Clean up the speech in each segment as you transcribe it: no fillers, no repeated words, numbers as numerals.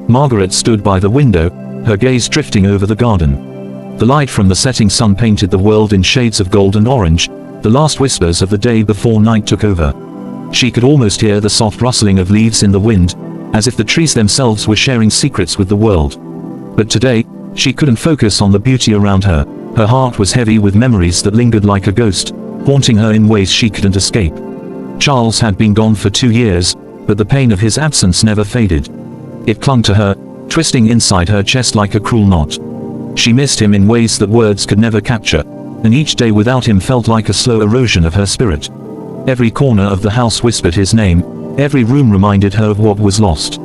Margaret stood by the window, her gaze drifting over the garden. The light from the setting sun painted the world in shades of gold and orange, the last whispers of the day before night took over. She could almost hear the soft rustling of leaves in the wind, as if the trees themselves were sharing secrets with the world. But today, she couldn't focus on the beauty around her. Her heart was heavy with memories that lingered like a ghost, haunting her in ways she couldn't escape. Charles had been gone for 2 years, but the pain of his absence never faded. It clung to her, twisting inside her chest like a cruel knot. She missed him in ways that words could never capture, and each day without him felt like a slow erosion of her spirit. Every corner of the house whispered his name, every room reminded her of what was lost.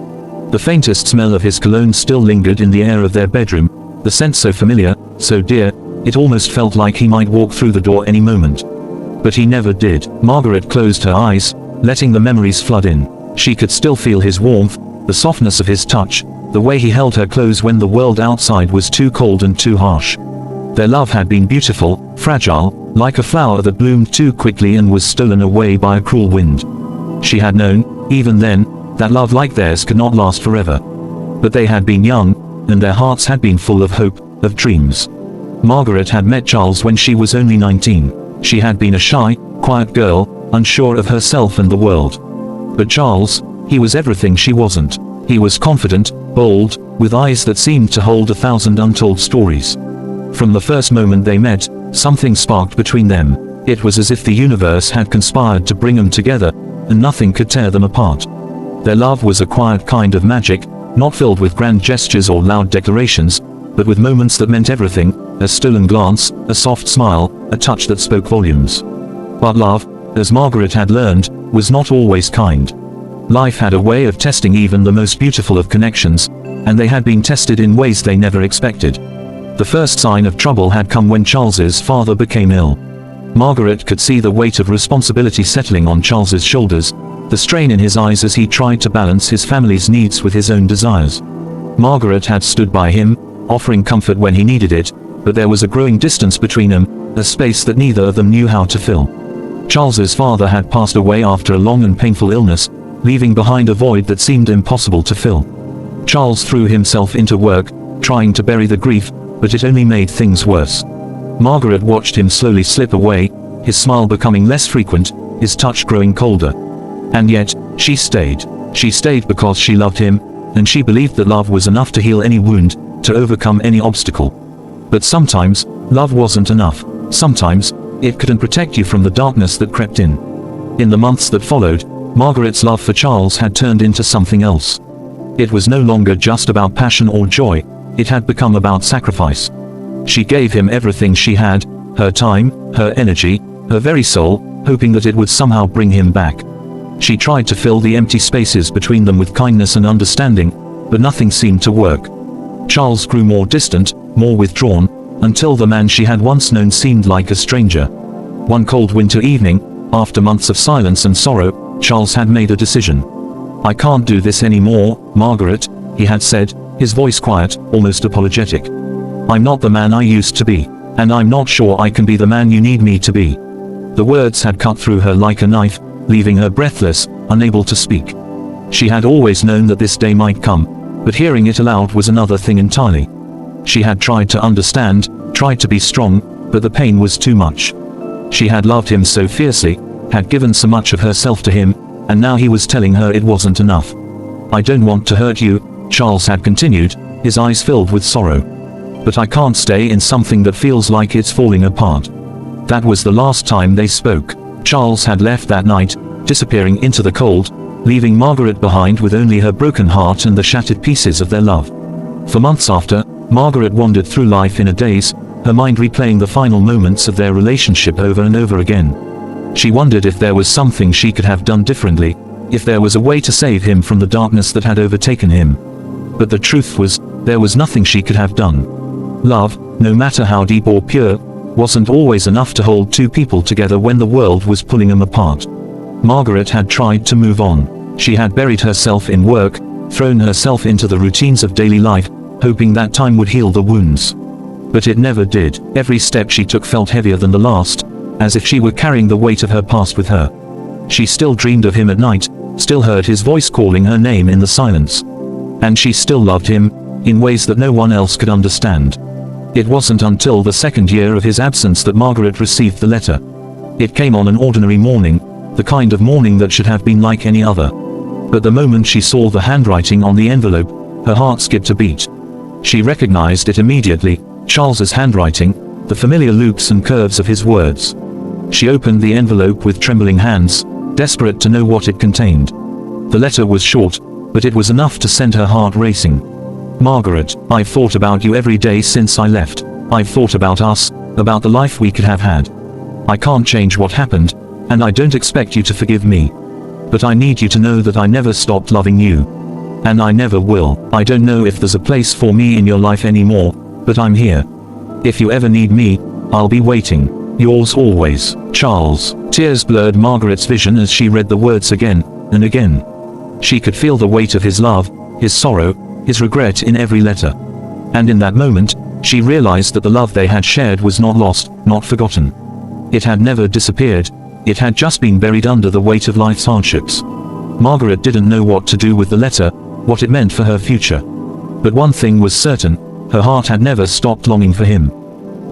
The faintest smell of his cologne still lingered in the air of their bedroom, the scent so familiar, so dear, it almost felt like he might walk through the door any moment. But he never did. Margaret closed her eyes, letting the memories flood in. She could still feel his warmth, the softness of his touch, the way he held her close when the world outside was too cold and too harsh. Their love had been beautiful, fragile, like a flower that bloomed too quickly and was stolen away by a cruel wind. She had known, even then, that love like theirs could not last forever. But they had been young, and their hearts had been full of hope, of dreams. Margaret had met Charles when she was only 19. She had been a shy, quiet girl, unsure of herself and the world. But Charles, he was everything she wasn't. He was confident, bold, with eyes that seemed to hold 1,000 untold stories. From the first moment they met, something sparked between them. It was as if the universe had conspired to bring them together, and nothing could tear them apart. Their love was a quiet kind of magic, not filled with grand gestures or loud declarations, but with moments that meant everything, a stolen glance, a soft smile, a touch that spoke volumes. But love, as Margaret had learned, was not always kind. Life had a way of testing even the most beautiful of connections, and they had been tested in ways they never expected. The first sign of trouble had come when Charles's father became ill. Margaret could see the weight of responsibility settling on Charles's shoulders, the strain in his eyes as he tried to balance his family's needs with his own desires. Margaret had stood by him, offering comfort when he needed it, but there was a growing distance between them, a space that neither of them knew how to fill. Charles's father had passed away after a long and painful illness, leaving behind a void that seemed impossible to fill. Charles threw himself into work, trying to bury the grief, but it only made things worse. Margaret watched him slowly slip away, his smile becoming less frequent, his touch growing colder. And yet, she stayed. She stayed because she loved him, and she believed that love was enough to heal any wound, to overcome any obstacle. But sometimes, love wasn't enough. Sometimes, it couldn't protect you from the darkness that crept in. In the months that followed, Margaret's love for Charles had turned into something else. It was no longer just about passion or joy, it had become about sacrifice. She gave him everything she had, her time, her energy, her very soul, hoping that it would somehow bring him back. She tried to fill the empty spaces between them with kindness and understanding, but nothing seemed to work. Charles grew more distant, more withdrawn, until the man she had once known seemed like a stranger. One cold winter evening, after months of silence and sorrow, Charles had made a decision. "I can't do this anymore, Margaret," he had said, his voice quiet, almost apologetic. "I'm not the man I used to be, and I'm not sure I can be the man you need me to be." The words had cut through her like a knife, leaving her breathless, unable to speak. She had always known that this day might come, but hearing it aloud was another thing entirely. She had tried to understand, tried to be strong, but the pain was too much. She had loved him so fiercely, had given so much of herself to him, and now he was telling her it wasn't enough. "I don't want to hurt you," Charles had continued, his eyes filled with sorrow. "But I can't stay in something that feels like it's falling apart." That was the last time they spoke. Charles had left that night, disappearing into the cold, leaving Margaret behind with only her broken heart and the shattered pieces of their love. For months after, Margaret wandered through life in a daze, her mind replaying the final moments of their relationship over and over again. She wondered if there was something she could have done differently, if there was a way to save him from the darkness that had overtaken him. But the truth was, there was nothing she could have done. Love, no matter how deep or pure, wasn't always enough to hold two people together when the world was pulling them apart. Margaret had tried to move on. She had buried herself in work, thrown herself into the routines of daily life, hoping that time would heal the wounds. But it never did. Every step she took felt heavier than the last, as if she were carrying the weight of her past with her. She still dreamed of him at night, still heard his voice calling her name in the silence. And she still loved him, in ways that no one else could understand. It wasn't until the second year of his absence that Margaret received the letter. It came on an ordinary morning, the kind of morning that should have been like any other. But the moment she saw the handwriting on the envelope, her heart skipped a beat. She recognized it immediately, Charles's handwriting, the familiar loops and curves of his words. She opened the envelope with trembling hands, desperate to know what it contained. The letter was short, but it was enough to send her heart racing. Margaret, I've thought about you every day since I left. I've thought about us, about the life we could have had. I can't change what happened, and I don't expect you to forgive me. But I need you to know that I never stopped loving you. And I never will. I don't know if there's a place for me in your life anymore, but I'm here. If you ever need me, I'll be waiting. Yours always, Charles. Tears blurred Margaret's vision as she read the words again and again. She could feel the weight of his love, his sorrow, his regret in every letter. And in that moment, she realized that the love they had shared was not lost, not forgotten. It had never disappeared, it had just been buried under the weight of life's hardships. Margaret didn't know what to do with the letter, what it meant for her future. But one thing was certain, her heart had never stopped longing for him.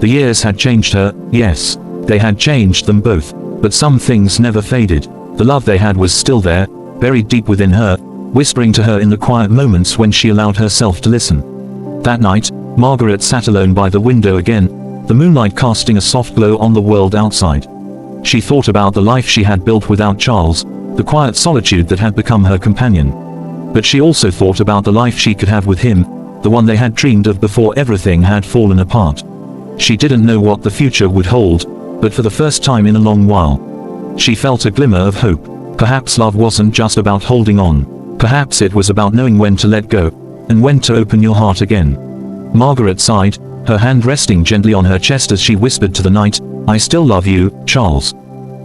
The years had changed her, yes, they had changed them both, but some things never faded. The love they had was still there, buried deep within her, whispering to her in the quiet moments when she allowed herself to listen. That night, Margaret sat alone by the window again, the moonlight casting a soft glow on the world outside. She thought about the life she had built without Charles, the quiet solitude that had become her companion. But she also thought about the life she could have with him, the one they had dreamed of before everything had fallen apart. She didn't know what the future would hold, but for the first time in a long while, she felt a glimmer of hope. Perhaps love wasn't just about holding on. Perhaps it was about knowing when to let go, and when to open your heart again. Margaret sighed, her hand resting gently on her chest as she whispered to the night, I still love you, Charles.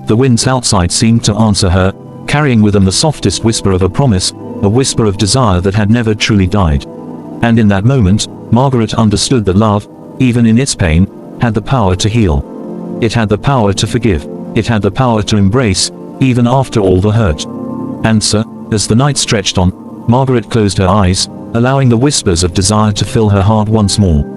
The winds outside seemed to answer her, carrying with them the softest whisper of a promise, a whisper of desire that had never truly died. And in that moment, Margaret understood that love, even in its pain, had the power to heal. It had the power to forgive. It had the power to embrace, even after all the hurt. And so, as the night stretched on, Margaret closed her eyes, allowing the whispers of desire to fill her heart once more.